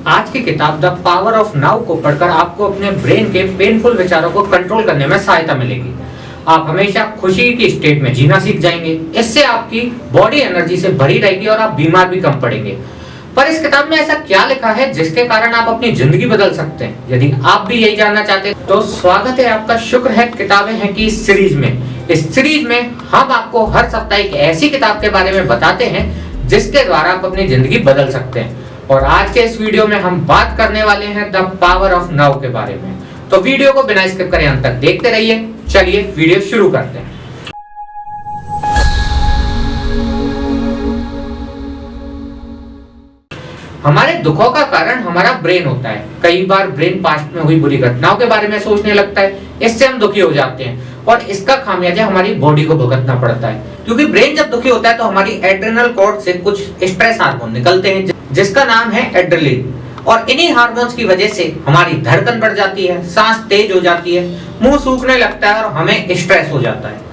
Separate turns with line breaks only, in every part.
आज की किताब द पावर ऑफ नाउ को पढ़कर आपको अपने ब्रेन के पेनफुल विचारों को कंट्रोल करने में सहायता मिलेगी। आप हमेशा खुशी की स्टेट में जीना सीख जाएंगे। इससे आपकी बॉडी एनर्जी से भरी रहेगी और आप बीमार भी कम पड़ेंगे। पर इस किताब में ऐसा क्या लिखा है जिसके कारण आप अपनी जिंदगी बदल सकते हैं? यदि आप भी यही जानना चाहते हैं तो स्वागत है आपका। शुक्र है किताबें हैं कि इस सीरीज में हम आपको हर सप्ताह एक ऐसी किताब के बारे में बताते हैं जिसके द्वारा आप अपनी जिंदगी बदल सकते हैं। और आज के इस वीडियो में हम बात करने वाले हैं द पावर ऑफ नाउ के बारे में। तो वीडियो को बिना स्किप करे अंत तक देखते रहिए। चलिए वीडियो शुरू करते हैं। हमारे दुखों का कारण हमारा ब्रेन होता है। कई बार ब्रेन पास्ट में हुई बुरी घटनाओं के बारे में सोचने लगता है, इससे हम दुखी हो जाते हैं और इसका खामियाजा हमारी बॉडी को भुगतना पड़ता है। क्योंकि ब्रेन जब दुखी होता है तो हमारी एड्रेनल कॉर्ड से कुछ स्ट्रेस हार्मोन निकलते हैं जिसका नाम है एड्रेनलिन। और इन्हीं हार्मोन्स की वजह से हमारी धड़कन बढ़ जाती है, सांस तेज हो जाती है, मुंह सूखने लगता है और हमें स्ट्रेस हो जाता है।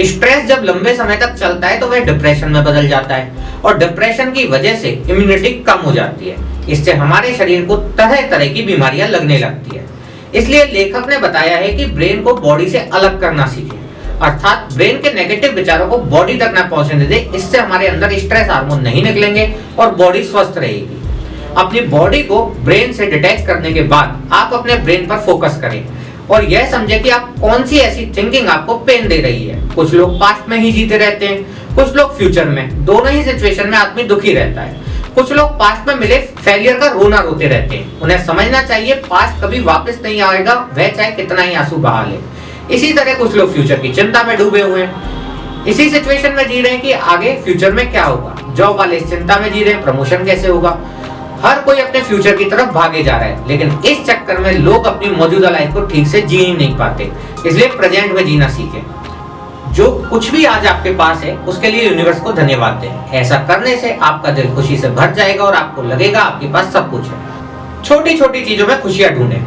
स्ट्रेस जब लंबे समय तक चलता है तो वह डिप्रेशन में बदल जाता है और डिप्रेशन की वजह से इम्यूनिटी कम हो जाती है। इससे हमारे शरीर को तरह तरह की बीमारियां लगने लगती है। इसलिए लेखक ने बताया है कि ब्रेन को बॉडी से अलग करना सीखें, अर्थात ब्रेन के नेगेटिव विचारों को बॉडी तक न पहुंचने दें। इससे हमारे अंदर स्ट्रेस हार्मोन नहीं निकलेंगे और बॉडी स्वस्थ रहेगी। अपनी बॉडी को ब्रेन से डिटैच करने के बाद आप अपने ब्रेन पर फोकस करें और यह समझे कि आप कौन सी ऐसी थिंकिंग आपको पेन दे रही है। कुछ लोग पास्ट में ही जीते रहते हैं, कुछ लोग फ्यूचर में। दोनों ही सिचुएशन में आदमी दुखी रहता है। कुछ लोग पास्ट में मिले फेलियर का रोना रोते रहते हैं। उन्हें समझना चाहिए पास्ट कभी वापस नहीं आएगा, वह चाहे कितना ही आंसू बहा ले। इसी तरह कुछ लोग फ्यूचर की चिंता में डूबे हुए हैं, इसी सिचुएशन में जी रहे हैं कि आगे फ्यूचर में क्या होगा। जॉब वाले इस चिंता में जी रहे हैं, प्रमोशन कैसे होगा। हर कोई अपने फ्यूचर की तरफ भागे जा रहा है, लेकिन इस चक्कर में लोग अपनी मौजूदा लाइफ को ठीक से जी ही नहीं पाते। इसलिए प्रेजेंट में जीना सीखें। जो कुछ भी आज आपके पास है उसके लिए यूनिवर्स को धन्यवाद दें। ऐसा करने से आपका दिल खुशी से भर जाएगा और आपको लगेगा आपके पास सब कुछ है। छोटी छोटी चीजों में खुशियां ढूंढें।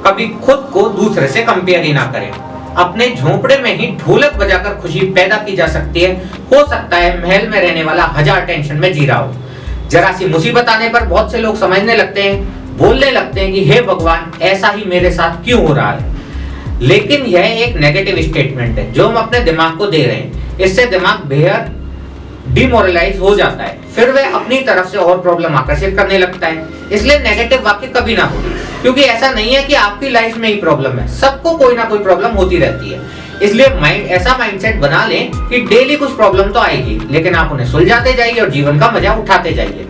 कभी खुद को दूसरे से कंपेयर ही ना करें। अपने झोंपड़े में ही ढोलक बजाकर खुशी पैदा की जा सकती है। हो सकता है महल में रहने वाला 1000 टेंशन में जी रहा हो। जरा सी मुसीबत आने पर बहुत से लोग समझने लगते हैं, बोलने लगते हैं कि हे भगवान, ऐसा ही मेरे साथ क्यों हो रहा है। लेकिन यह एक नेगेटिव स्टेटमेंट है जो हम अपने दिमाग को दे रहे हैं। इससे दिमाग बेहद डिमोरलाइज हो जाता है, फिर वह अपनी तरफ से और प्रॉब्लम आकर्षित करने लगता है। इसलिए नेगेटिव वाक्य कभी ना बोलें, क्योंकि ऐसा नहीं है कि आपकी लाइफ में ही प्रॉब्लम है। सबको कोई ना कोई प्रॉब्लम होती रहती है। इसलिए ऐसा माइंडसेट बना लें कि डेली कुछ प्रॉब्लम तो आएगी, लेकिन आप उन्हें सुलझाते जाइए और जीवन का मजा उठाते जाइए।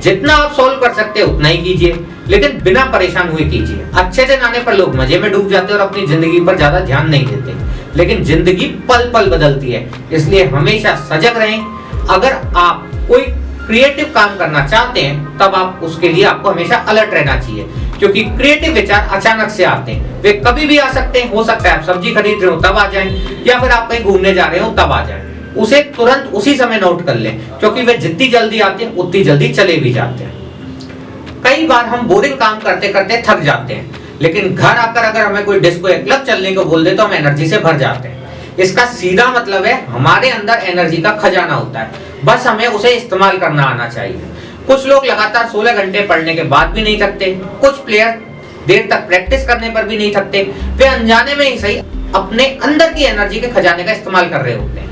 जितना आप सोल्व कर सकते हैं उतना ही कीजिए, लेकिन बिना परेशान हुए कीजिए। अच्छे दिन आने पर लोग मजे में डूब जाते हैं और अपनी जिंदगी पर ज्यादा ध्यान नहीं देते, लेकिन जिंदगी पल पल बदलती है। इसलिए हमेशा सजग रहें। अगर आप कोई क्रिएटिव काम करना चाहते हैं तब आप उसके लिए आपको हमेशा अलर्ट रहना चाहिए, क्योंकि क्रिएटिव विचार अचानक से आते हैं। वे कभी भी आ सकते हैं। हो सकता है आप सब्जी खरीद रहे हो तब आ जाएं, या फिर आप कहीं घूमने जा रहे हो तब आ जाएं। उसे तुरंत उसी समय नोट कर लें, क्योंकि वे जितनी जल्दी आते हैं उतनी जल्दी चले भी जाते हैं। कई बार हम बोरिंग काम करते करते थक जाते हैं, लेकिन घर आकर अगर हमें कोई डिस्को या क्लब चलने को बोल दे तो हम एनर्जी से भर जाते हैं। इसका सीधा मतलब है हमारे अंदर एनर्जी का खजाना होता है, बस हमें उसे इस्तेमाल करना आना चाहिए। कुछ लोग लगातार 16 घंटे पढ़ने के बाद भी नहीं थकते। कुछ प्लेयर देर तक प्रैक्टिस करने पर भी नहीं थकते। वे अनजाने में ही सही अपने अंदर की एनर्जी के खजाने का इस्तेमाल कर रहे होते हैं।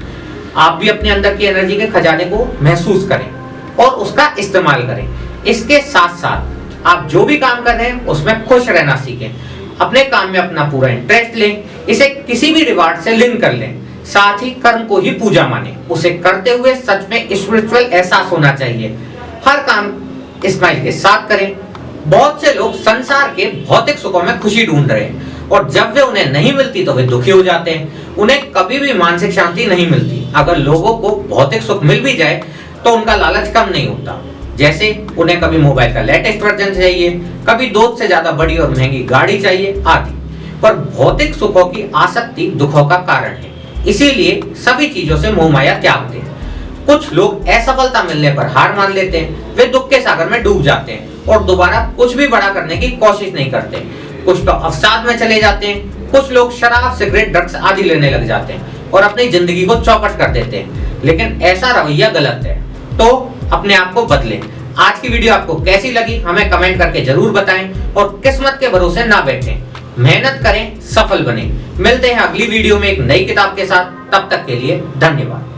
आप भी अपने अंदर की एनर्जी के खजाने को महसूस करें और उसका इस्तेमाल करें। इसके साथ साथ आप जो भी काम कर रहे हैं उसमें खुश रहना सीखें। अपने काम में अपना पूरा इंटरेस्ट लें, इसे किसी भी रिवार्ड से लिंक कर लें। साथ ही कर्म को ही पूजा माने। उसे करते हुए सच में स्पिरिचुअल एहसास होना चाहिए। हर काम स्माइल के साथ करें। बहुत से लोग संसार के भौतिक सुखों में खुशी ढूंढ रहे हैं और जब वे उन्हें नहीं मिलती तो वे दुखी हो जाते हैं। उन्हें कभी भी मानसिक शांति नहीं मिलती। अगर लोगों को भौतिक सुख मिल भी जाए तो उनका लालच कम नहीं होता। जैसे उन्हें कभी मोबाइल का लेटेस्ट वर्जन चाहिए, कभी दोस्त से ज्यादा बड़ी और महंगी गाड़ी चाहिए आदि। पर भौतिक सुखों की आसक्ति दुखों का कारण है। इसीलिए सभी चीजों से मोह माया त्याग दें। कुछ लोग असफलता मिलने पर हार मान लेते हैं। वे दुख के सागर में डूब जाते हैं और दोबारा कुछ भी बड़ा करने की कोशिश नहीं करते। कुछ तो अवसाद में चले जाते हैं। कुछ लोग शराब, सिगरेट, ड्रग्स आदि लेने लग जाते हैं और अपनी जिंदगी को चौपट कर देते हैं। लेकिन ऐसा रवैया गलत है। तो अपने आप को बदलें। आज की वीडियो आपको कैसी लगी हमें कमेंट करके जरूर बताएं और किस्मत के भरोसे ना बैठें, मेहनत करें, सफल बने। मिलते हैं अगली वीडियो में एक नई किताब के साथ, तब तक के लिए धन्यवाद।